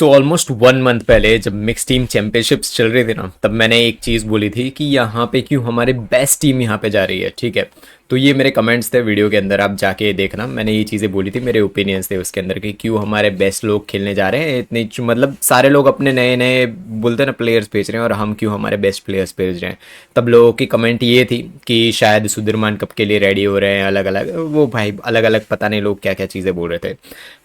Almost 1 month पहले जब mix team championships चल रही थी ना, तब मैंने एक चीज़ बोली थी कि यहाँ पे क्यों हमारे बेस्ट टीम यहाँ पे जा रही है। ठीक है, तो ये मेरे कमेंट्स थे वीडियो के अंदर, आप जाके देखना। मैंने ये चीज़ें बोली थी, मेरे ओपिनियंस थे उसके अंदर कि क्यों हमारे बेस्ट लोग खेलने जा रहे हैं इतनी, मतलब सारे लोग अपने नए नए बोलते हैं ना प्लेयर्स भेज रहे हैं और हम क्यों हमारे बेस्ट प्लेयर्स भेज रहे हैं। तब लोगों की कमेंट ये थी कि शायद सुधीरमान कप के लिए रेडी हो रहे हैं, अलग अलग वो भाई अलग अलग पता नहीं लोग क्या क्या चीज़ें बोल रहे थे।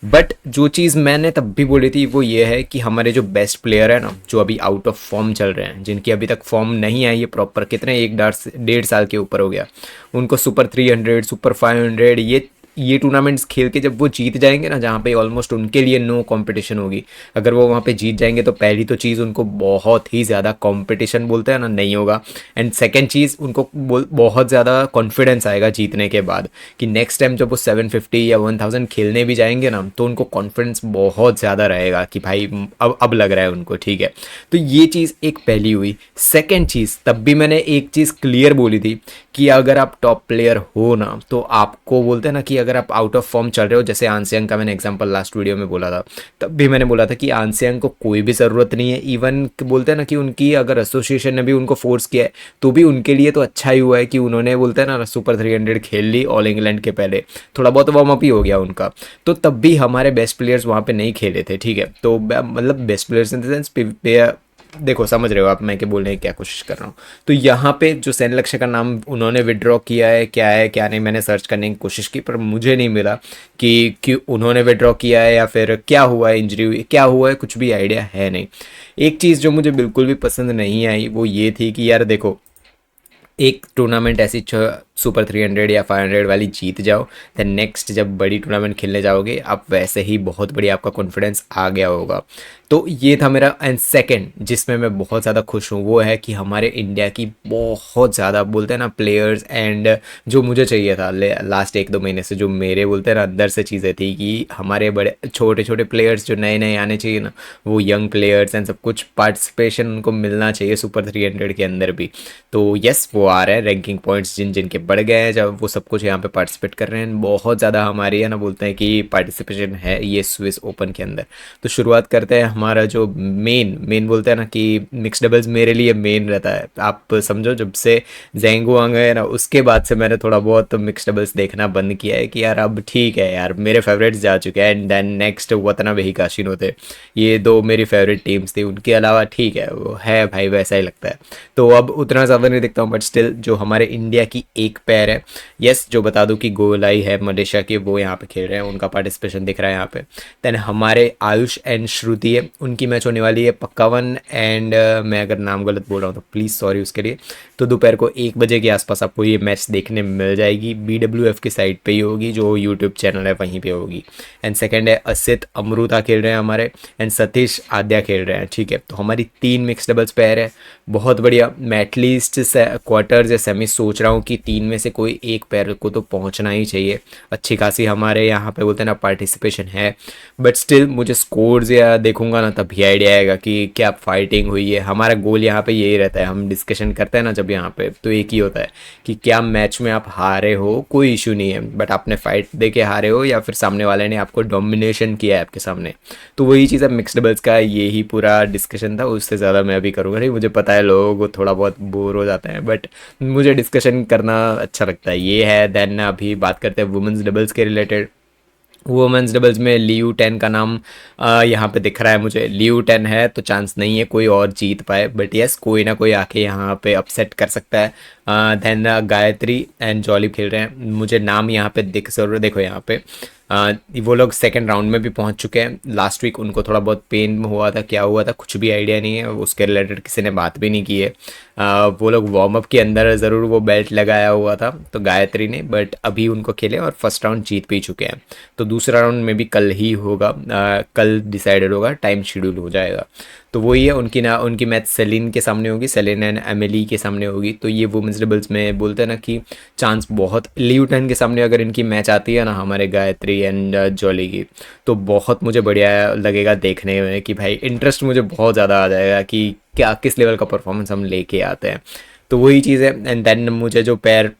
बट जो चीज़ मैंने तब भी बोली थी वो ये है कि हमारे जो बेस्ट प्लेयर है ना, जो अभी आउट ऑफ फॉर्म चल रहे हैं, जिनकी अभी तक फॉर्म नहीं आई है प्रॉपर, कितने 1.5 साल के ऊपर हो गया, उनको सुपर 300 सुपर 500 ये टूर्नामेंट्स खेल के जब वो जीत जाएंगे ना, जहाँ पे ऑलमोस्ट उनके लिए नो कंपटीशन होगी, अगर वो वहाँ पे जीत जाएंगे तो पहली तो चीज़ उनको बहुत ही ज़्यादा कंपटीशन बोलते हैं ना नहीं होगा। एंड सेकंड चीज़ उनको बहुत ज़्यादा कॉन्फिडेंस आएगा जीतने के बाद कि नेक्स्ट टाइम जब वो 750 या 1000 खेलने भी जाएंगे ना, तो उनको कॉन्फिडेंस बहुत ज़्यादा रहेगा कि भाई अब लग रहा है उनको। ठीक है, तो ये चीज़ एक पहली हुई। सेकेंड चीज़, तब भी मैंने एक चीज़ क्लियर बोली थी कि अगर आप टॉप प्लेयर हो ना, तो आपको बोलते हैं ना कि अगर आप आउट ऑफ फॉर्म चल रहे हो, जैसे आंसियांग का मैंने एग्जांपल लास्ट वीडियो में बोला था, तब भी मैंने बोला था कि आंसियांग को कोई भी ज़रूरत नहीं है। इवन बोलते हैं ना कि उनकी अगर एसोसिएशन ने भी उनको फोर्स किया है तो भी उनके लिए तो अच्छा ही हुआ है कि उन्होंने बोलते हैं ना सुपर 300 खेल ली ऑल इंग्लैंड के पहले, थोड़ा बहुत वार्म अप ही हो गया उनका। तो तब भी हमारे बेस्ट प्लेयर्स वहाँ पे नहीं खेले थे। ठीक है, तो मतलब best players in the sense, देखो समझ रहे हो आप मैं क्या बोलने की क्या कोशिश कर रहा हूँ। तो यहाँ पे जो सेन लक्ष्य का नाम उन्होंने विड्रॉ किया है क्या नहीं, मैंने सर्च करने की कोशिश की पर मुझे नहीं मिला कि उन्होंने विड्रॉ किया है या फिर क्या हुआ है, इंजरी हुई क्या हुआ है, कुछ भी आइडिया है नहीं। एक चीज़ जो मुझे बिल्कुल भी पसंद नहीं आई वो ये थी कि यार देखो, एक टूर्नामेंट ऐसी सुपर 300 या 500 वाली जीत जाओ, देन नेक्स्ट जब बड़ी टूर्नामेंट खेलने जाओगे आप वैसे ही बहुत बड़ी आपका कॉन्फिडेंस आ गया होगा। तो ये था मेरा। एंड सेकंड जिसमें मैं बहुत ज़्यादा खुश हूँ वो है कि हमारे इंडिया की बहुत ज़्यादा बोलते हैं ना प्लेयर्स, एंड जो मुझे चाहिए था लास्ट 1-2 महीने से, जो मेरे बोलते हैं ना अंदर से चीज़ें थी कि हमारे बड़े छोटे छोटे प्लेयर्स जो नए नए आने चाहिए ना, वो यंग प्लेयर्स एंड सब कुछ पार्टिसिपेशन उनको मिलना चाहिए सुपर 300 के अंदर भी। तो यस वो आ रहे हैं, रैंकिंग पॉइंट्स जिन जिनके बढ़ गए हैं जब वो सब कुछ यहाँ पे पार्टिसिपेट कर रहे हैं, बहुत ज़्यादा हमारी है ना बोलते हैं कि पार्टिसिपेशन है ये स्विस ओपन के अंदर। तो शुरुआत करते हैं। हमारा जो मेन मेन बोलते हैं ना कि मिक्स डबल्स मेरे लिए मेन रहता है, आप समझो जब से जेंगो आ गए ना उसके बाद से मैंने थोड़ा बहुत मिक्स डबल्स देखना बंद किया है कि यार अब ठीक है यार, मेरे फेवरेट्स जा चुके हैं। एंड देन नेक्स्ट वतनाबे हिकाशिनो थे, ये दो मेरी फेवरेट टीम्स थी, उनके अलावा ठीक है वो है भाई वैसा ही लगता है। तो अब उतना ज़्यादा नहीं देखता हूँ, बट स्टिल जो हमारे इंडिया की एक पैर है, यस जो बता दूं कि गोलाई है मलेशिया के, वो यहाँ पे खेल रहे हैं, उनका पार्टिसिपेशन दिख रहा है यहाँ पे। देन हमारे आयुष एंड श्रुति है, उनकी मैच होने वाली है पक्कावन, एंड मैं अगर नाम गलत बोल रहा हूँ तो प्लीज़ सॉरी उसके लिए। तो दोपहर को 1 बजे के आसपास आपको ये मैच देखने मिल जाएगी, BWF की साइट पे ही होगी, जो यूट्यूब चैनल है वहीं पे होगी। एंड सेकंड है असित अमृता खेल रहे हैं हमारे, एंड सतीश आद्या खेल रहे हैं। ठीक है, तो हमारी 3 मिक्स डबल्स पैर है, बहुत बढ़िया। मैं एटलीस्ट क्वार्टर्स या सेमी सोच रहा हूँ कि 3 में से कोई एक पैर को तो पहुँचना ही चाहिए। अच्छी खासी हमारे यहाँ पे बोलते हैं ना पार्टिसिपेशन है, बट स्टिल मुझे स्कोर्स या देखूंगा ना तभी आइडिया आएगा कि क्या फाइटिंग हुई है। हमारा गोल यहाँ पे यही रहता है, हम डिस्कशन करते हैं ना जब यहाँ पे, तो एक ही होता है कि क्या मैच में आप हारे हो कोई इशू नहीं है, बट आपने फाइट दे के हारे हो या फिर सामने वाले ने आपको डोमिनेशन किया है आपके सामने। तो वही चीज़ है मिक्स डबल्स का, यही पूरा डिस्कशन था, उससे ज़्यादा मैं अभी करूँगा नहीं। मुझे पता है लोगों को थोड़ा बहुत बोर हो जाता है, बट मुझे डिस्कशन करना अच्छा लगता है, ये है। देन अभी बात करते हैं वुमेंस डबल्स के रिलेटेड। वुमेंस डबल्स में लियू टेन का नाम यहाँ पे दिख रहा है मुझे, लियू टेन है तो चांस नहीं है कोई और जीत पाए, बट यस कोई ना कोई आके यहाँ पे अपसेट कर सकता है। देन गायत्री एंड जॉली खेल रहे हैं, मुझे नाम यहाँ पे दिख जरूर, देखो यहाँ पे वो लोग सेकंड राउंड में भी पहुंच चुके हैं। लास्ट वीक उनको थोड़ा बहुत पेन हुआ था, क्या हुआ था कुछ भी आइडिया नहीं है, उसके रिलेटेड किसी ने बात भी नहीं की है। वो लोग वार्म अप के अंदर ज़रूर वो बेल्ट लगाया हुआ था तो गायत्री ने, बट अभी उनको खेले और फर्स्ट राउंड जीत भी चुके हैं। तो दूसरा राउंड में भी कल ही होगा, कल डिसाइडेड होगा, टाइम शेड्यूल हो जाएगा। तो वही है उनकी मैच सेलिन के सामने होगी, सेलिन एंड एमिली के सामने होगी। तो ये वुमेंस डबल्स में बोलते हैं ना कि चांस बहुत, लियूटन के सामने अगर इनकी मैच आती है ना हमारे गायत्री एंड जॉली की, तो बहुत मुझे बढ़िया लगेगा देखने में कि भाई इंटरेस्ट मुझे बहुत ज़्यादा आ जाएगा कि क्या किस लेवल का परफॉर्मेंस हम लेके आते हैं। तो वही चीज़ है। एंड देन मुझे जो पैर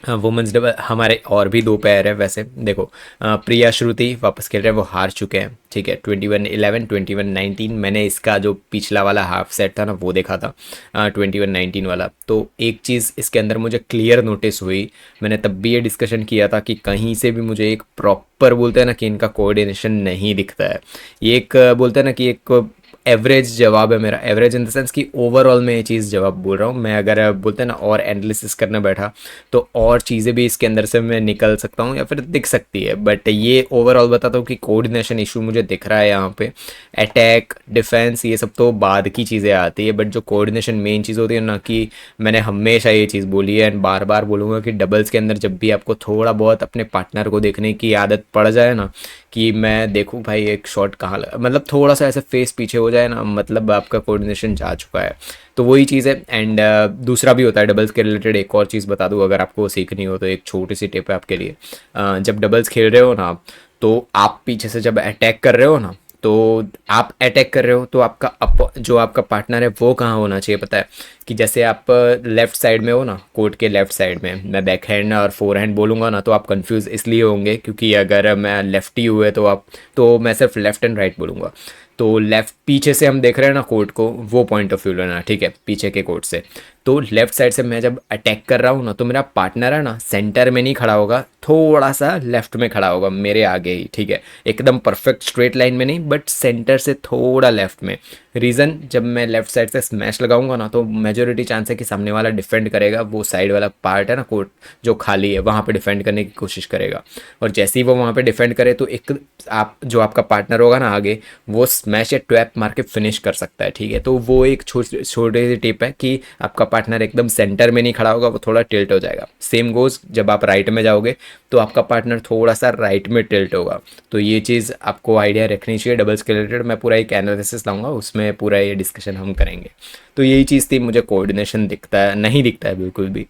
वुमेंस डबल हमारे और भी दो पेयर है वैसे देखो। प्रिया श्रुति वापस खेल रहे हैं, वो हार चुके हैं, ठीक है। 21-11, 21-19, मैंने इसका जो पिछला वाला हाफ सेट था ना वो देखा था, 21-19 वाला। तो एक चीज़ इसके अंदर मुझे क्लियर नोटिस हुई, मैंने तब भी ये डिस्कशन किया था कि कहीं से भी मुझे एक प्रॉपर बोलते हैं ना कि इनका कोऑर्डिनेशन नहीं दिखता है। ये एक बोलते हैं ना कि एक एवरेज जवाब है मेरा, एवरेज इन द सेंस कि ओवरऑल मैं ये चीज़ जवाब बोल रहा हूँ। मैं अगर बोलते हैं ना और एनालिसिस करने बैठा तो और चीज़ें भी इसके अंदर से मैं निकल सकता हूँ या फिर दिख सकती है, बट ये ओवरऑल बताता हूँ कि कोऑर्डिनेशन इशू मुझे दिख रहा है यहाँ पे। अटैक डिफेंस ये सब तो बाद की चीज़ें आती है, बट जो कोऑर्डिनेशन मेन चीज़ होती है ना, कि मैंने हमेशा ये चीज़ बोली है एंड बार बार बोलूँगा कि डबल्स के अंदर जब भी आपको थोड़ा बहुत अपने पार्टनर को देखने की आदत पड़ जाए ना, कि मैं देखूँ भाई एक शॉट कहाँ मतलब थोड़ा सा ऐसे फेस पीछे हो जाए ना, मतलब आपका कोऑर्डिनेशन जा चुका है। तो वही चीज़ है। एंड दूसरा भी होता है डबल्स के रिलेटेड, एक और चीज़ बता दूँ अगर आपको सीखनी हो तो, एक छोटी सी टिप है आपके लिए। जब डबल्स खेल रहे हो ना आप, तो आप पीछे से जब अटैक कर रहे हो ना, तो आप अटैक कर रहे हो तो आपका जो आपका पार्टनर है वो कहाँ होना चाहिए पता है? कि जैसे आप लेफ्ट साइड में हो ना, कोर्ट के लेफ्ट साइड में, मैं बैक हैंड और फोर हैंड बोलूँगा ना तो आप कंफ्यूज इसलिए होंगे क्योंकि अगर मैं लेफ्टी हुए तो आप, तो मैं सिर्फ लेफ्ट एंड राइट बोलूँगा। तो लेफ्ट पीछे से हम देख रहे हैं ना कोर्ट को, वो पॉइंट ऑफ व्यू लेना, ठीक है, पीछे के कोर्ट से। तो लेफ्ट साइड से मैं जब अटैक कर रहा हूँ ना, तो मेरा पार्टनर है ना सेंटर में नहीं खड़ा होगा, थोड़ा सा लेफ्ट में खड़ा होगा मेरे आगे ही, ठीक है, एकदम परफेक्ट स्ट्रेट लाइन में नहीं, बट सेंटर से थोड़ा लेफ्ट में। रीज़न, जब मैं लेफ्ट साइड से स्मैश लगाऊंगा ना तो मेजोरिटी चांस है कि सामने वाला डिफेंड करेगा, वो साइड वाला पार्ट है ना कोर्ट जो खाली है वहाँ पे डिफेंड करने की कोशिश करेगा। और जैसे ही वो वहाँ पे डिफेंड करे तो एक आप जो आपका पार्टनर होगा ना आगे, वो स्मैश या ट्रैप मार के फिनिश कर सकता है, ठीक है। तो वो एक छोटी सी टिप है कि आपका पार्टनर एकदम सेंटर में नहीं खड़ा होगा, वो थोड़ा टिल्ट हो जाएगा। सेम गोज जब आप राइट में जाओगे तो आपका पार्टनर थोड़ा सा राइट में टिल्ट होगा। तो ये चीज़ आपको आइडिया रखनी चाहिए डबल्स के रिलेटेड। मैं पूरा एक एनालिसिस लाऊंगा, उसमें पूरा ये डिस्कशन हम करेंगे। तो यही चीज़ थी, मुझे कोऑर्डिनेशन दिखता है नहीं दिखता है बिल्कुल भी।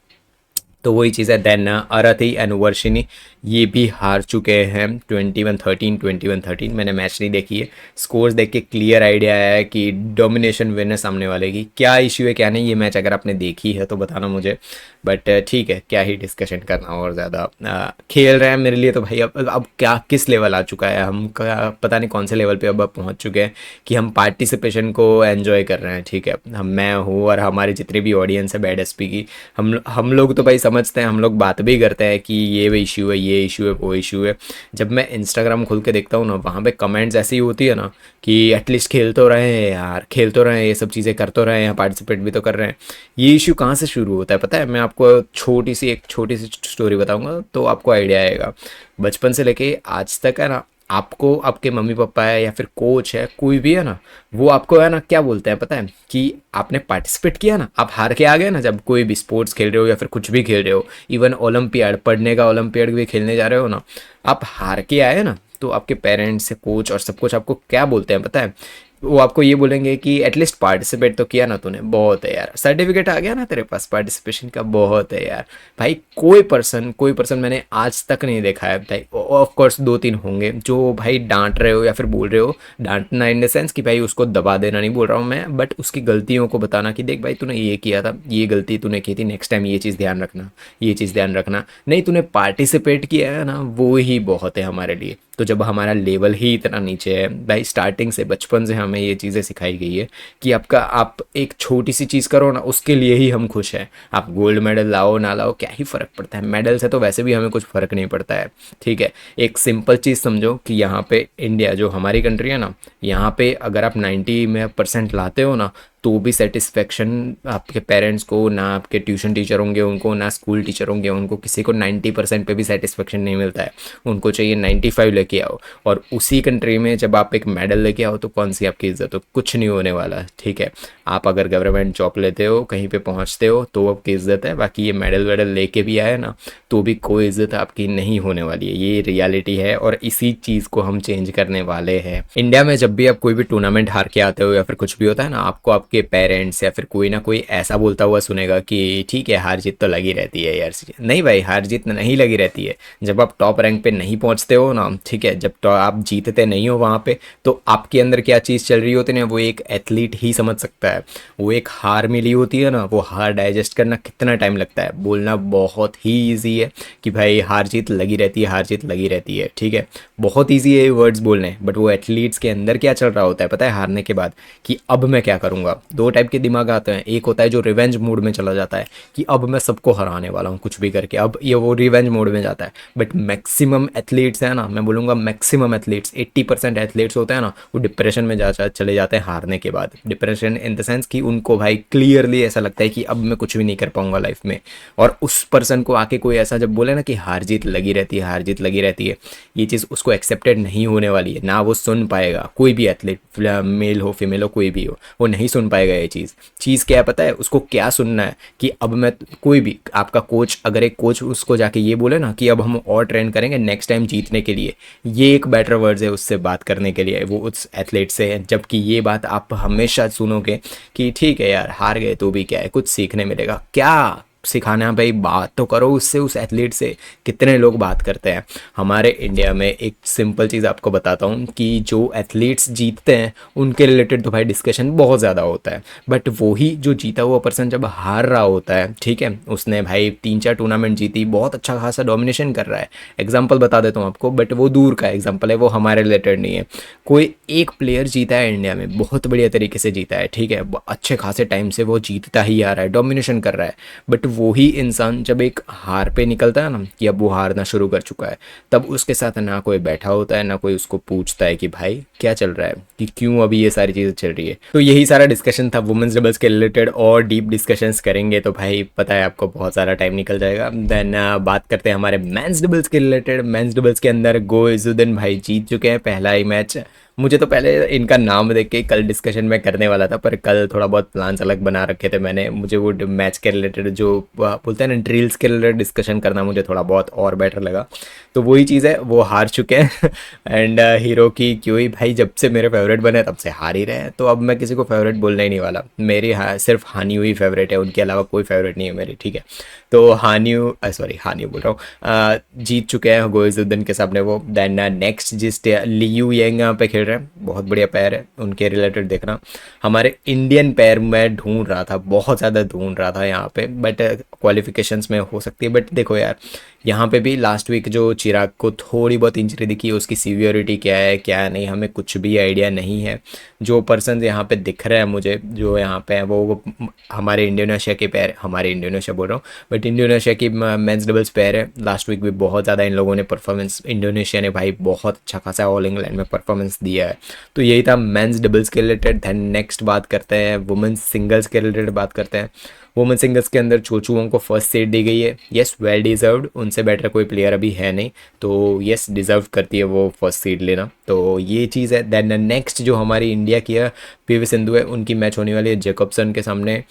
तो वही चीज़ है। देन अरथी एंड वर्षिनी, ये भी हार चुके हैं 21-13, 21-13। मैंने मैच नहीं देखी है, स्कोर्स देख के क्लियर आइडिया आया है कि डोमिनेशन विन है सामने वाले की। क्या इश्यू है क्या नहीं, ये मैच अगर आपने देखी है तो बताना मुझे, बट ठीक है, क्या ही डिस्कशन करना और ज़्यादा। खेल रहे हैं मेरे लिए तो भाई अब क्या किस लेवल आ चुका है, हम पता नहीं कौन से लेवल पे अब पहुंच चुके हैं कि हम पार्टिसिपेशन को एंजॉय कर रहे हैं, ठीक है। हम, मैं हूँ और हमारी जितनी भी ऑडियंस है बैड एसपी की, हम लोग तो भाई समझते हैं, हम लोग बात भी करते हैं कि ये इशू है, ये इशू है, वो इशू है। जब मैं इंस्टाग्राम खुल के देखता हूँ ना, वहाँ पे कमेंट्स ऐसी होती है ना कि एटलीस्ट खेल तो रहे हैं यार, खेल तो रहे हैं, ये सब चीज़ें कर तो रहे हैं, पार्टिसिपेट भी तो कर रहे हैं। ये इशू कहाँ से शुरू होता है पता है? मैं आपको एक छोटी सी स्टोरी बताऊंगा तो आपको आइडिया आएगा। बचपन से लेके आज तक है ना, आपको आपके मम्मी पापा है या फिर कोच है, कोई भी है ना, वो आपको है ना क्या बोलते हैं पता है? कि आपने पार्टिसिपेट किया ना, आप हार के आ गए ना, जब कोई भी स्पोर्ट्स खेल रहे हो या फिर कुछ भी खेल रहे हो, इवन ओलंपियाड, पढ़ने का ओलंपियाड भी खेलने जा रहे हो ना, आप हार के आए ना, तो आपके पेरेंट्स, कोच और सब कुछ आपको क्या बोलते हैं पता है? वो आपको ये बोलेंगे कि एटलीस्ट पार्टिसिपेट तो किया ना तूने, बहुत है यार, सर्टिफिकेट आ गया ना तेरे पास पार्टिसिपेशन का, बहुत है यार। भाई कोई पर्सन मैंने आज तक नहीं देखा है भाई, ऑफ कोर्स 2-3 होंगे जो भाई डांट रहे हो या फिर बोल रहे हो, डांटना इन द सेंस कि भाई उसको दबा देना नहीं बोल रहा हूँ मैं, बट उसकी गलतियों को बताना कि देख भाई तूने ये किया था, ये गलती तूने की थी, नेक्स्ट टाइम ये चीज़ ध्यान रखना, ये चीज़ ध्यान रखना, नहीं तूने पार्टिसिपेट किया है ना, वो ही बहुत है हमारे लिए। तो जब हमारा लेवल ही इतना नीचे है भाई, स्टार्टिंग से बचपन से हमें ये चीज़ें सिखाई गई है कि आप एक छोटी सी चीज़ करो ना, उसके लिए ही हम खुश हैं। आप गोल्ड मेडल लाओ ना लाओ क्या ही फ़र्क पड़ता है, मेडल से तो वैसे भी हमें कुछ फ़र्क नहीं पड़ता है, ठीक है। एक सिंपल चीज़ समझो कि यहाँ पे इंडिया जो हमारी कंट्री है ना, यहाँ पे अगर आप 90% लाते हो ना, तो भी सेटिस्फेक्शन आपके पेरेंट्स को ना, आपके ट्यूशन टीचर होंगे उनको, ना स्कूल टीचर होंगे उनको, किसी को 90% पे भी सेटिस्फेक्शन नहीं मिलता है, उनको चाहिए 95 लेके आओ। और उसी कंट्री में जब आप एक मेडल लेके आओ तो कौन सी आपकी इज्जत हो, कुछ नहीं होने वाला, ठीक है। आप अगर गवर्नमेंट जॉब लेते हो, कहीं पे पहुंचते हो तो आपकी इज्जत है, बाकी ये मेडल वेडल लेके भी आए ना तो भी कोई इज्जत आपकी नहीं होने वाली है, ये रियलिटी है। और इसी चीज़ को हम चेंज करने वाले हैं। इंडिया में जब भी आप कोई भी टूर्नामेंट हार के आते हो या फिर कुछ भी होता है ना, आपको आपके पेरेंट्स या फिर कोई ना कोई ऐसा बोलता हुआ सुनेगा कि ठीक है हार जीत तो लगी रहती है यार। नहीं भाई, हार जीत नहीं लगी रहती है। जब आप टॉप रैंक पे नहीं पहुंचते हो ना, ठीक है, जब तो आप जीतते नहीं हो वहाँ पे, तो आपके अंदर क्या चीज़ चल रही होती है ना, वो एक एथलीट ही समझ सकता है। वो एक हार मिली होती है ना, वो हार डाइजेस्ट करना कितना टाइम लगता है, बोलना बहुत ही ईजी है कि भाई हार जीत लगी रहती है, हार जीत लगी रहती है, ठीक है। बहुत ईजी है ये वर्ड्स बोलने, बट वो एथलीट्स के अंदर क्या चल रहा होता है पता है हारने के बाद, कि अब मैं क्या करूँगा। दो टाइप के दिमाग आते हैं, एक होता है जो रिवेंज मोड में चला जाता है कि अब मैं सबको हराने वाला हूँ कुछ भी करके, अब ये वो रिवेंज मोड में जाता है। बट मैक्सिमम एथलीट्स है ना, मैं बोलूँगा मैक्सिमम एथलीट्स 80% एथलीट्स होते हैं ना, वो डिप्रेशन में जा चले जाते हैं हारने के बाद। डिप्रेशन इन द सेंस कि उनको भाई क्लियरली ऐसा लगता है कि अब मैं कुछ भी नहीं कर पाऊंगा लाइफ में। और उस पर्सन को आके कोई ऐसा जब बोले ना कि हार जीत लगी रहती है, हार जीत लगी रहती है, ये चीज़ उसको एक्सेप्टेड नहीं होने वाली है ना, वो सुन पाएगा। कोई भी एथलीट, मेल हो फीमेल हो कोई भी हो, वो नहीं सुन पाएगा ये चीज़ क्या है पता है उसको क्या सुनना है कि अब मैं, कोई भी आपका कोच, अगर एक कोच उसको जाके ये बोले ना कि अब हम और ट्रेन करेंगे नेक्स्ट टाइम जीतने के लिए, ये एक बेटर वर्ड्स है उससे बात करने के लिए, वो उस एथलीट से। जबकि ये बात आप हमेशा सुनोगे कि ठीक है यार हार गए तो भी क्या है, कुछ सीखने मिलेगा। क्या सिखाना भाई, बात तो करो उससे, उस एथलीट से। कितने लोग बात करते हैं हमारे इंडिया में। एक सिंपल चीज़ आपको बताता हूँ कि जो एथलीट्स जीतते हैं उनके रिलेटेड तो भाई डिस्कशन बहुत ज़्यादा होता है, बट वही जो जीता हुआ पर्सन जब हार रहा होता है, ठीक है, उसने भाई 3-4 टूर्नामेंट जीती, बहुत अच्छा खासा डोमिनेशन कर रहा है। एग्जाम्पल बता देता हूँ आपको, बट वो दूर का एग्जाम्पल है, वो हमारे रिलेटेड नहीं है। कोई एक प्लेयर जीता है इंडिया में, बहुत बढ़िया तरीके से जीता है, ठीक है, अच्छे खासे टाइम से वो जीतता ही आ रहा है, डोमिनेशन कर रहा है। बट वही इंसान जब एक हार पे निकलता है ना कि अब वो हारना शुरू कर चुका है, तब उसके साथ ना कोई बैठा होता है, ना कोई उसको पूछता है कि भाई क्या चल रहा है, कि क्यों अभी ये सारी चीज़ें चल रही है। तो यही सारा डिस्कशन था वुमेन्स डबल्स के रिलेटेड, और डीप डिस्कशंस करेंगे तो भाई पता है आपको बहुत सारा टाइम निकल जाएगा। देन बात करते हैं हमारे मेंस डबल्स के रिलेटेड। मेंस डबल्स के अंदर गो इजुद्दीन भाई जीत चुके हैं पहला ही मैच। मुझे तो पहले इनका नाम देख के कल डिस्कशन में करने वाला था, पर कल थोड़ा बहुत प्लान्स अलग बना रखे थे मैंने। मुझे वो मैच के रिलेटेड जो बोलते हैं ना ड्रिल्स के रिलेटेड डिस्कशन करना मुझे थोड़ा बहुत और बेटर लगा। तो वही चीज़ है, वो हार चुके हैं एंड हीरो की क्यों भाई जब से मेरे फेवरेट बने तब से हार ही रहे हैं। तो अब मैं किसी को फेवरेट बोलने ही नहीं वाला, मेरी सिर्फ हानि हुई फेवरेट है, उनके अलावा कोई फेवरेट नहीं है मेरी, ठीक है। तो हानियू बोल रहा हूँ, जीत चुके हैं गोइजुद्दीन के सामने वो। देन नेक्स्ट जिस लियू यंग यहाँ पे खेल रहे हैं, बहुत बढ़िया पैर है, उनके रिलेटेड देखना। हमारे इंडियन पैर मैं ढूंढ रहा था, बहुत ज़्यादा ढूंढ रहा था यहाँ पे, बट क्वालिफिकेशंस में हो सकती है। बट देखो यार, यहाँ पे भी लास्ट वीक जो चिराग को थोड़ी बहुत इंजरी दिखी, उसकी सीवियरिटी क्या है क्या नहीं, हमें कुछ भी आइडिया नहीं है। जो पर्सन यहाँ पे दिख रहे हैं मुझे, जो यहाँ पे है वो हमारे इंडोनेशिया के पैर, हमारे इंडोनेशिया बोल रहा हूँ, बट इंडोनेशिया की मेंस डबल्स पैर है। लास्ट वीक भी बहुत ज़्यादा इन लोगों ने परफॉर्मेंस, इंडोनेशिया ने भाई बहुत अच्छा खासा ऑल इंग्लैंड में परफॉर्मेंस दिया है। तो यही था मेंस डबल्स के रिलेटेड। देन नेक्स्ट बात करते हैं वुमेन्स सिंगल्स के रिलेटेड बात करते हैं। वुमेन सिंगल्स के अंदर चोचुओं को फर्स्ट सीट दी गई है, येस वेल डिजर्व्ड, उनसे बेटर कोई प्लेयर अभी है नहीं, तो येस डिजर्व करती है वो फर्स्ट सीट लेना, तो ये चीज़ है। देन नेक्स्ट जो हमारी इंडिया की है पीवी सिंधु है, उनकी मैच होने वाली है जैकबसन के सामने।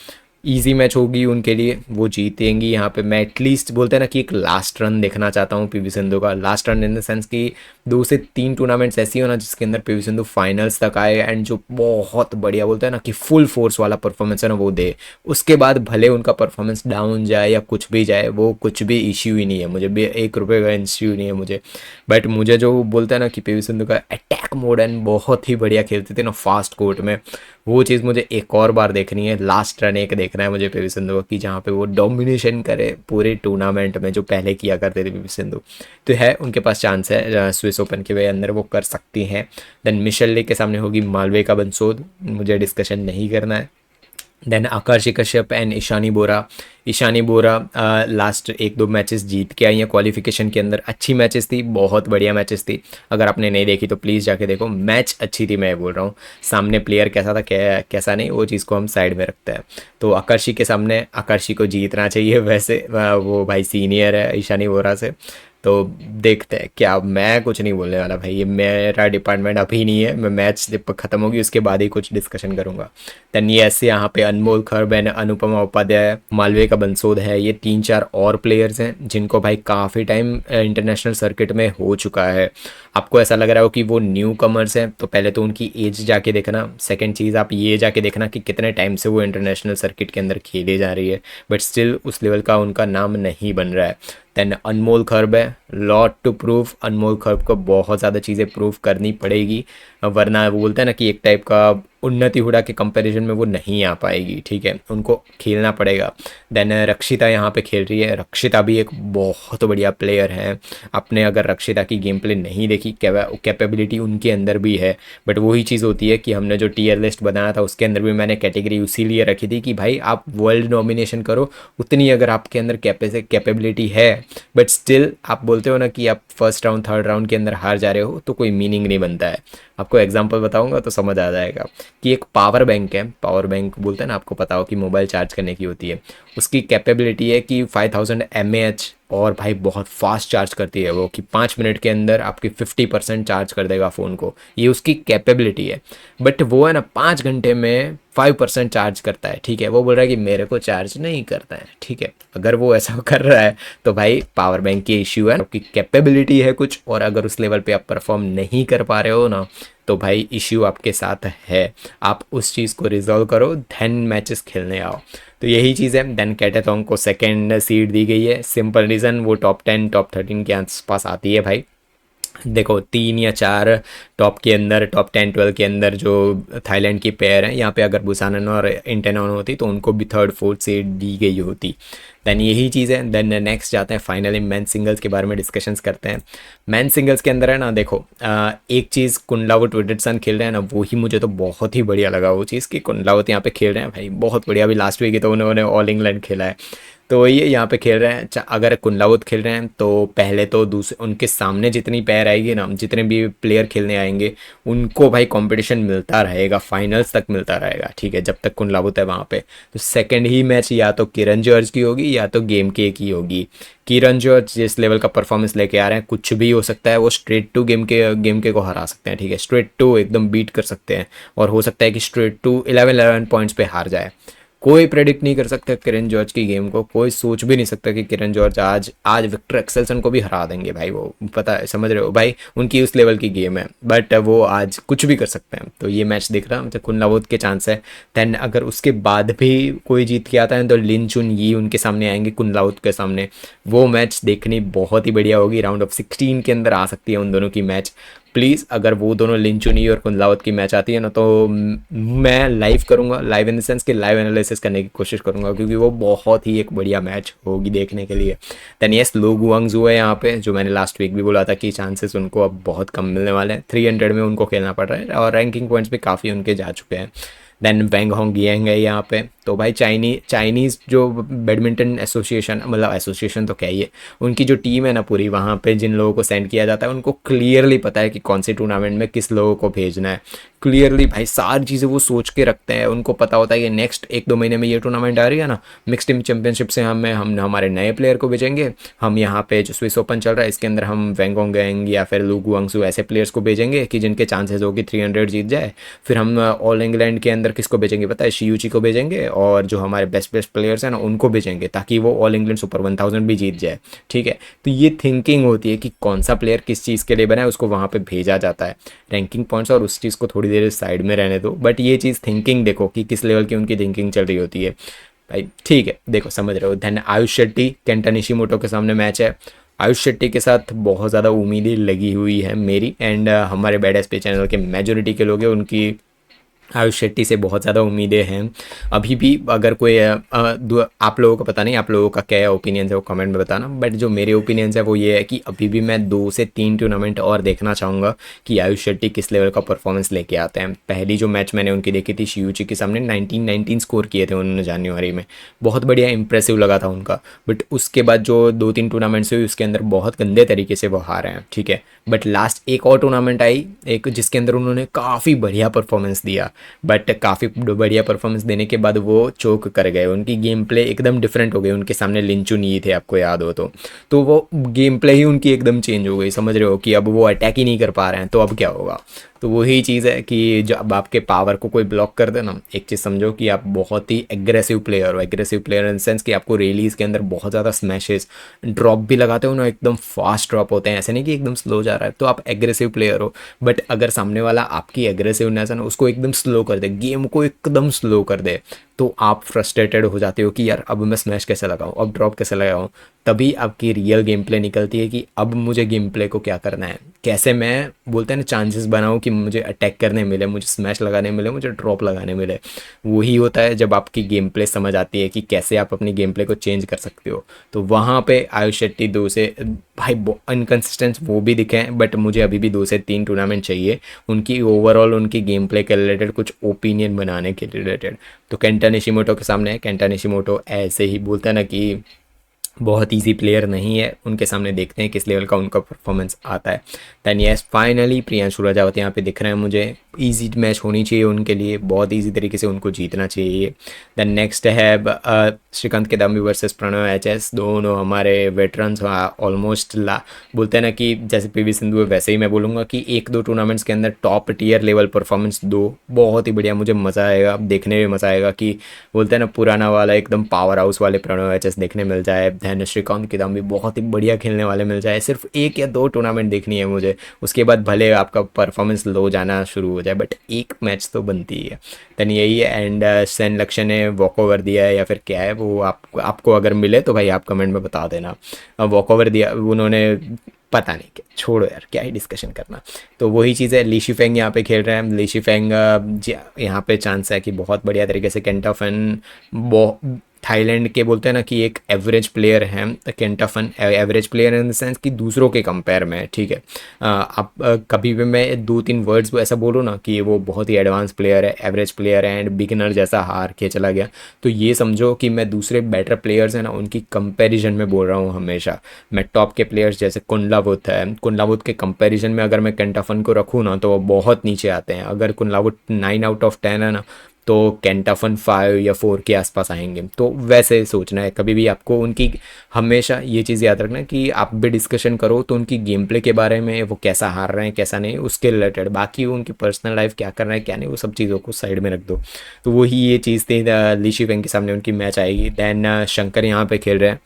ईजी मैच होगी उनके लिए, वो जीतेंगी। यहाँ पे मैं एटलीस्ट बोलते हैं ना कि एक लास्ट रन देखना चाहता हूँ पीवी सिंधु का, last run in the sense कि 2 से 3 टूर्नामेंट्स ऐसी हो ना जिसके अंदर पीवी सिंधु फाइनल्स तक आए एंड जो बहुत बढ़िया बोलते हैं ना कि फुल फोर्स वाला परफॉर्मेंस है ना वो दे। उसके बाद भले उनका परफॉर्मेंस डाउन जाए या कुछ भी जाए, वो कुछ भी इश्यू ही नहीं है मुझे, भी 1 रुपये का इश्यू नहीं है मुझे। बट मुझे जो बोलते हैं ना कि पीवी सिंधु का अटैक मोड एंड बहुत ही बढ़िया खेलती थी ना फास्ट कोर्ट में, वो चीज़ मुझे एक और बार देखनी है। लास्ट रन एक देखना है मुझे पीवी सिंधु की, जहाँ पे वो डोमिनेशन करे पूरे टूर्नामेंट में जो पहले किया करते थे पीवी सिंधु। तो है उनके पास चांस है स्विस ओपन के वे अंदर वो कर सकती हैं। देन मिशेल ले के सामने होगी मालवे का बंसोद, मुझे डिस्कशन नहीं करना है। Then Akarshi Kashyap and Ishani Bora last 1-2 matches जीत के आई हैं क्वालिफिकेशन के अंदर। अच्छी मैचेस थी, बहुत बढ़िया मैचेस थी, अगर आपने नहीं देखी तो प्लीज़ जाके देखो। मैच अच्छी थी, मैं बोल रहा हूँ, सामने प्लेयर कैसा था कैसा नहीं वो चीज़ को हम साइड में रखते हैं। तो आकाशी के सामने आकाशी को जीतना चाहिए, वैसे वो भाई सीनियर है ईशानी बोरा से, तो देखते हैं क्या। मैं कुछ नहीं बोलने वाला भाई, ये मेरा डिपार्टमेंट अभी नहीं है, मैं मैच जब खत्म होगी उसके बाद ही कुछ डिस्कशन करूंगा। देन ये ऐसे यहाँ पे अनमोल खर्ब एंड अनुपमा उपाध्याय, मालवे का बंसोद है, ये 3-4 और प्लेयर्स हैं जिनको भाई काफ़ी टाइम इंटरनेशनल सर्किट में हो चुका है। आपको ऐसा लग रहा हो कि वो न्यू कमर्स हैं, तो पहले तो उनकी एज जाके देखना। सेकेंड चीज़ आप ये जाके देखना कि कितने टाइम से वो इंटरनेशनल सर्किट के अंदर खेले जा रही है, बट स्टिल उस लेवल का उनका नाम नहीं बन रहा है। देन अनमोल खर्ब है, लॉट टू प्रूव, अनमोल खर्ब को बहुत ज़्यादा चीज़ें प्रूव करनी पड़ेगी। वरना वो बोलते हैं ना कि एक टाइप का उन्नति हुडा के कंपैरिजन में वो नहीं आ पाएगी, ठीक है, उनको खेलना पड़ेगा। देन रक्षिता यहाँ पे खेल रही है, रक्षिता भी एक बहुत बढ़िया प्लेयर है। आपने अगर रक्षिता की गेम प्ले नहीं देखी, कैपेबिलिटी उनके अंदर भी है, बट वही चीज़ होती है कि हमने जो टीयर लिस्ट बनाया था उसके अंदर भी मैंने कैटेगरी इसीलिए रखी थी कि भाई आप वर्ल्ड नॉमिनेशन करो, उतनी अगर आपके अंदर कैपेबिलिटी है, बट स्टिल आप बोलते हो ना कि आप फर्स्ट राउंड थर्ड राउंड के अंदर हार जा रहे हो, तो कोई मीनिंग नहीं बनता है। आपको एग्जांपल बताऊंगा तो समझ आ जाएगा कि एक पावर बैंक है, पावर बैंक बोलते हैं ना, आपको पता हो कि मोबाइल चार्ज करने की होती है, उसकी कैपेबिलिटी है कि 5000 mAh, और भाई बहुत फास्ट चार्ज करती है वो, कि 5 मिनट के अंदर आपकी 50% चार्ज कर देगा फ़ोन को, ये उसकी कैपेबिलिटी है। बट वो है ना 5 घंटे में 5% चार्ज करता है, ठीक है, वो बोल रहा है कि मेरे को चार्ज नहीं करता है, ठीक है। अगर वो ऐसा कर रहा है तो भाई पावर बैंक की इश्यू है, आपकी कैपेबिलिटी है कुछ, और अगर उस लेवल पे आप परफॉर्म नहीं कर पा रहे हो ना, तो भाई इश्यू आपके साथ है। आप उस चीज़ को रिजॉल्व करो, देन मैचेस खेलने आओ। तो यही चीज़ है। देन कैटाथॉन को सेकेंड सीड दी गई है, सिंपल रीज़न, वो टॉप 10 टॉप 13 के आसपास आती है भाई। देखो 3 या 4 टॉप के अंदर, टॉप 10 12 के अंदर जो थाईलैंड की पेयर हैं, यहाँ पे अगर बुसानन और इंटेनॉन होती तो उनको भी थर्ड फोर्थ सीड दी गई होती। देन यही चीज़ है। देन नेक्स्ट जाते हैं फाइनली मैन सिंगल्स के बारे में डिस्कशंस करते हैं। मैन सिंगल्स के अंदर है ना, देखो एक चीज़ कुंडलावत विडिडसन खेल रहे हैं ना, वही मुझे तो बहुत ही बढ़िया लगा वो चीज़ कि कुंडलावत यहाँ पे खेल रहे हैं भाई, बहुत बढ़िया। अभी लास्ट वीक ही तो उन्होंने ऑल इंग्लैंड खेला है, तो ये यहाँ पे खेल रहे हैं। अगर कुंडलावत खेल रहे हैं तो पहले तो दूसरे उनके सामने जितनी पैर आएगी ना, जितने भी प्लेयर खेलने आएंगे उनको भाई कंपटीशन मिलता रहेगा, फाइनल्स तक मिलता रहेगा, ठीक है, जब तक कुंडलावत है वहाँ पे। तो सेकंड ही मैच या तो किरण जॉर्ज की होगी या तो गेम के की होगी। किरण जॉर्ज जिस लेवल का परफॉर्मेंस लेके आ रहे हैं, कुछ भी हो सकता है, वो स्ट्रेट टू गेम के को हरा सकते हैं, ठीक है, स्ट्रेट टू एकदम बीट कर सकते हैं, और हो सकता है कि स्ट्रेट टू 11 पॉइंट्स पे हार जाए। कोई प्रेडिक्ट नहीं कर सकता किरण जॉर्ज की गेम को, कोई सोच भी नहीं सकता कि किरण जॉर्ज आज आज विक्टर एक्सेल्सन को भी हरा देंगे भाई, वो पता है, समझ रहे हो भाई, उनकी उस लेवल की गेम है, बट वो आज कुछ भी कर सकते हैं। तो ये मैच दिख रहा है मुझे कुंडलावत के चांस है। देन अगर उसके बाद भी कोई जीत के आता है तो लिन चुन यी उनके सामने आएंगे कुंडलावत के सामने, वो मैच देखनी बहुत ही बढ़िया होगी। राउंड ऑफ 16 के अंदर आ सकती है उन दोनों की मैच। प्लीज़ अगर वो दोनों लिंचुनी और कुंडलावत की मैच आती है ना, तो मैं लाइव करूँगा, लाइव इन द सेंस कि लाइव एनालिसिस करने की कोशिश करूँगा, क्योंकि वो बहुत ही एक बढ़िया मैच होगी देखने के लिए। देन यस, लो गुआंगजू है यहाँ पे, जो मैंने लास्ट वीक भी बोला था कि चांसेस उनको अब बहुत कम मिलने वाले हैं, 300 में उनको खेलना पड़ रहा है, और रैंकिंग पॉइंट्स भी काफ़ी उनके जा चुके हैं। देन वेंग होंग येंग है यहाँ पे। तो भाई चाइनीज़ जो बैडमिंटन एसोसिएशन, मतलब एसोसिएशन तो क्या ही है, उनकी जो टीम है ना पूरी, वहाँ पे जिन लोगों को सेंड किया जाता है उनको क्लियरली पता है कि कौन से टूर्नामेंट में किस लोगों को भेजना है। क्लियरली भाई सारी चीज़ें वो सोच के रखते हैं, उनको पता होता है कि नेक्स्ट 1-2 महीने में ये टूर्नामेंट आ रही है ना, मिक्स टीम चैंपियनशिप से हम हमारे नए प्लेयर को भेजेंगे, हम यहाँ पे जो स्विस ओपन चल रहा है इसके अंदर हम वेंगोंग गैंग या फिर लू गुआंगसू ऐसे प्लेयर्स को भेजेंगे कि जिनके चांसेस होगी 300 जीत जाए। फिर हम ऑल इंग्लैंड के अंदर किसको भेजेंगे पता है, शियूची को भेजेंगे, और जो हमारे बेस्ट प्लेयर्स हैं ना उनको भेजेंगे, ताकि वो ऑल इंग्लैंड सुपर 1000 भी जीत जाए, ठीक है। तो ये थिंकिंग होती है कि कौन सा प्लेयर किस चीज़ के लिए बना है, उसको वहाँ पे भेजा जाता है। रैंकिंग पॉइंट्स और उस चीज़ को थोड़ी देर साइड में रहने दो, बट ये चीज़ थिंकिंग देखो कि किस लेवल की उनकी थिंकिंग चल रही होती है भाई, ठीक है, देखो समझ रहे हो। धन आयुष शेट्टी केंटा निशिमोटो के सामने मैच है। आयुष शेट्टी के साथ बहुत ज़्यादा उम्मीदें लगी हुई है मेरी, एंड हमारे बैड एस पे चैनल के मेजोरिटी के लोग हैं उनकी आयुष शेट्टी से बहुत ज़्यादा उम्मीदें हैं अभी भी। अगर कोई आप लोगों को पता नहीं, आप लोगों का क्या ओपिनियंस है वो कमेंट में बताना, बट जो मेरे ओपिनियंस है वो ये है कि अभी भी मैं 2 से 3 टूर्नामेंट और देखना चाहूँगा कि आयुष शेट्टी किस लेवल का परफॉर्मेंस लेके आते हैं। पहली जो मैच मैंने उनकी देखी थी शियूची के सामने, 19 स्कोर किए थे उन्होंने जनवरी में, बहुत बढ़िया इंप्रेसिव लगा था उनका। बट उसके बाद जो 2-3 टूर्नामेंट्स हुई उसके अंदर बहुत गंदे तरीके से वो हारे हैं, ठीक है। बट लास्ट एक और टूर्नामेंट आई एक, जिसके अंदर उन्होंने काफ़ी बढ़िया परफॉर्मेंस दिया, बट काफ़ी बढ़िया परफॉर्मेंस देने के बाद वो चोक कर गए, उनकी गेम प्ले एकदम डिफरेंट हो गई। उनके सामने लिंचुन ये थे, आपको याद हो तो वो गेम प्ले ही उनकी एकदम चेंज हो गई, समझ रहे हो, कि अब वो अटैक ही नहीं कर पा रहे हैं, तो अब क्या होगा। तो वही चीज़ है कि जब आपके पावर को कोई ब्लॉक कर दे ना, एक चीज़ समझो कि आप बहुत ही एग्रेसिव प्लेयर हो, एग्रेसिव प्लेयर इन सेंस कि आपको रेलीज के अंदर बहुत ज़्यादा स्मैशेस, ड्रॉप भी लगाते हो ना, एकदम फास्ट ड्रॉप होते हैं, ऐसे नहीं कि एकदम स्लो जा रहा है, तो आप एग्रेसिव प्लेयर हो। बट अगर सामने वाला आपकी एग्रेसिवनेस है ना उसको एकदम स्लो कर दे, गेम को एकदम स्लो कर दे, तो आप फ्रस्ट्रेटेड हो जाते हो कि यार अब मैं स्मैश कैसे लगाऊं, अब ड्रॉप कैसे लगाऊं। तभी आपकी रियल गेम प्ले निकलती है कि अब मुझे गेम प्ले को क्या करना है, कैसे मैं बोलते हैं ना चांसेस बनाऊं कि मुझे अटैक करने मिले, मुझे स्मैश लगाने मिले, मुझे ड्रॉप लगाने मिले। वही होता है जब आपकी गेम प्ले समझ आती है कि कैसे आप अपनी गेम प्ले को चेंज कर सकते हो। तो वहाँ पे आयुष शेट्टी 2 से भाई इनकन्सिस्टेंस वो भी दिखे हैं, बट मुझे अभी भी 2 से 3 टूर्नामेंट चाहिए उनकी ओवरऑल उनकी गेम प्ले के रिलेटेड कुछ ओपिनियन बनाने के रिलेटेड। तो केंटा निशिमोटो के सामने है, केंटा निशिमोटो ऐसे ही बोलता है ना कि बहुत इजी प्लेयर नहीं है, उनके सामने देखते हैं किस लेवल का उनका परफॉर्मेंस आता है। Then yes finally Priyanshu Rajawat यहाँ पे दिख रहे हैं मुझे, इजी मैच होनी चाहिए उनके लिए, बहुत इजी तरीके से उनको जीतना चाहिए। दैन नेक्स्ट है श्रीकांत किदाम्बी वर्सेस प्रणव एच दोनों हमारे वेटरन्स ऑलमोस्ट बोलते हैं ना कि जैसे पीवी सिंधु है वैसे ही मैं बोलूँगा कि 1-2 टूर्नामेंट्स के अंदर टॉप टीयर लेवल परफॉर्मेंस दो, बहुत ही बढ़िया, मुझे मज़ा आएगा देखने में, मज़ा आएगा कि बोलते हैं ना पुराना वाला एकदम पावर हाउस वाले प्रणव एच देखने मिल जाए। दैन श्रीकांत किदाम्बी बहुत ही बढ़िया खेलने वाले मिल जाए, सिर्फ 1 या 2 टूर्नामेंट देखनी है मुझे, उसके बाद भले आपका परफॉर्मेंस लो जाना शुरू हो जाए बट एक मैच तो बनती है। दैन यही है। एंड सेन लक्ष्य ने वॉक ओवर दिया है या फिर क्या है वो, आपको अगर मिले तो भाई आप कमेंट में बता देना। वॉक ओवर दिया उन्होंने, पता नहीं क्या, छोड़ो यार क्या ही डिस्कशन करना। तो वही चीज़ है, ली शिफेंग यहाँ पे खेल रहे हैं, ली शिफेंग यहाँ पे चांस है कि बहुत बढ़िया तरीके से केंटाफन थाईलैंड के बोलते हैं ना कि एक एवरेज प्लेयर है केंटाफन, average player in the sense कि दूसरों के कंपेयर में, ठीक है। आप कभी भी मैं 2-3 वर्ड्स ऐसा बोलूँ ना कि वो बहुत ही एडवांस प्लेयर है, एवरेज प्लेयर है एंड बिगिनर जैसा हार के चला गया, तो ये समझो कि मैं दूसरे बेटर प्लेयर्स हैं ना उनकी कंपैरिजन में बोल रहा हूँ हमेशा। मैं टॉप के प्लेयर्स जैसे कुंडलावुत है, कुंडलावुत के कंपैरिजन में अगर मैं केंटाफन को रखूँ ना तो वो बहुत नीचे आते हैं। अगर कुंडलावुत 9/10 है ना तो केंटाफन 5 या 4 के आसपास आएंगे। तो वैसे सोचना है कभी भी आपको उनकी, हमेशा ये चीज़ याद रखना कि आप भी डिस्कशन करो तो उनकी गेम प्ले के बारे में, वो कैसा हार रहे हैं कैसा नहीं उसके रिलेटेड, बाकी उनकी पर्सनल लाइफ क्या कर रहे हैं क्या नहीं वो सब चीज़ों को साइड में रख दो। तो वही ये चीज़ थी, ली शिफेंग के सामने उनकी मैच आएगी। दैन शंकर यहाँ पे खेल रहे हैं,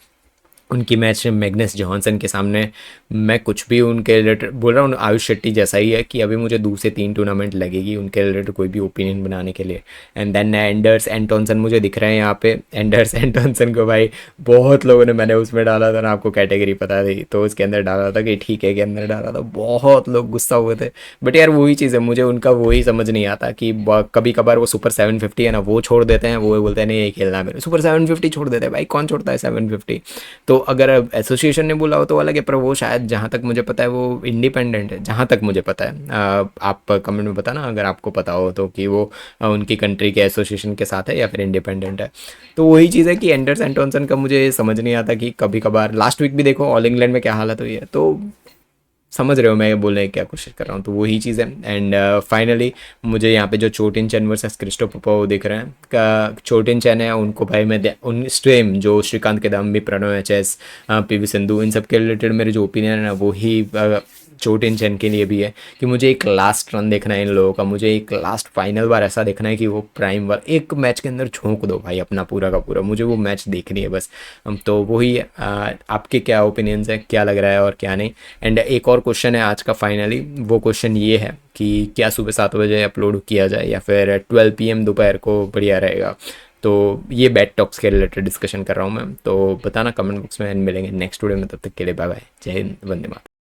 उनकी मैच मैग्नस जॉनसन के सामने। मैं कुछ भी उनके रिलेटेड बोल रहा हूँ, आयुष शेट्टी जैसा ही है कि अभी मुझे 2 से 3 टूर्नामेंट लगेगी उनके रिलेटेड कोई भी ओपिनियन बनाने के लिए। एंड देन एंडर्स एंटोनसन मुझे दिख रहे हैं यहाँ पे, एंडर्स एंटोनसन को भाई बहुत लोगों ने, मैंने उसमें डाला था ना, आपको कैटेगरी पता थी तो उसके अंदर डाला था कि ठीक है के अंदर डाला था, बहुत लोग गुस्सा हुए थे। बट यार वही चीज़ है, मुझे उनका वही समझ नहीं आता कि कभी कभार वो सुपर 750 है ना वो छोड़ देते हैं, वो बोलते हैं नहीं ये खेलना है मेरे, सुपर 750 छोड़ देते हैं भाई, कौन छोड़ता है 750। तो अगर एसोसिएशन ने बोला हो तो अलग है, पर वो शायद जहाँ तक मुझे पता है वो इंडिपेंडेंट है, जहाँ तक मुझे पता है। आप कमेंट में बताना अगर आपको पता हो तो कि वो उनकी कंट्री के एसोसिएशन के साथ है या फिर इंडिपेंडेंट है। तो वही चीज़ है कि एंडर्स एंटोनसन का मुझे समझ नहीं आता कि कभी कभार, लास्ट वीक भी देखो ऑल इंग्लैंड में क्या हालत हुई है, तो समझ रहे हो मैं बोलने की क्या कोशिश कर रहा हूँ। तो वही चीज़ है। एंड फाइनली मुझे यहाँ पे जो चोटिन चैन वर्सेस क्रिस्टो पोपोव दिख रहे हैं, का चोटिन चैन है उनको भाई मैं उन स्ट्रेम जो श्रीकांत किदाम्बी प्रणव एच पीवी सिंधु इन सब के रिलेटेड मेरे जो ओपिनियन है ना वो ही चोटिन चैन के लिए भी है कि मुझे एक लास्ट रन देखना है इन लोगों का, मुझे एक लास्ट फाइनल बार ऐसा देखना है कि वो प्राइम बार एक मैच के अंदर झोंक दो भाई अपना पूरा का पूरा, मुझे वो मैच देखनी है बस। तो वही आपके क्या ओपिनियंस है, क्या लग रहा है और क्या नहीं। एंड एक और क्वेश्चन है आज का फाइनली, वो क्वेश्चन ये है कि क्या सुबह 7 बजे अपलोड किया जाए या फिर 12 PM दोपहर को बढ़िया रहेगा। तो ये बैट टॉक्स के रिलेटेड डिस्कशन कर रहा हूँ मैं, तो बताना कमेंट बॉक्स में, मिलेंगे नेक्स्ट वीडियो में, तब तक के लिए बाय बाय, जय हिंद, वंदे मातरम।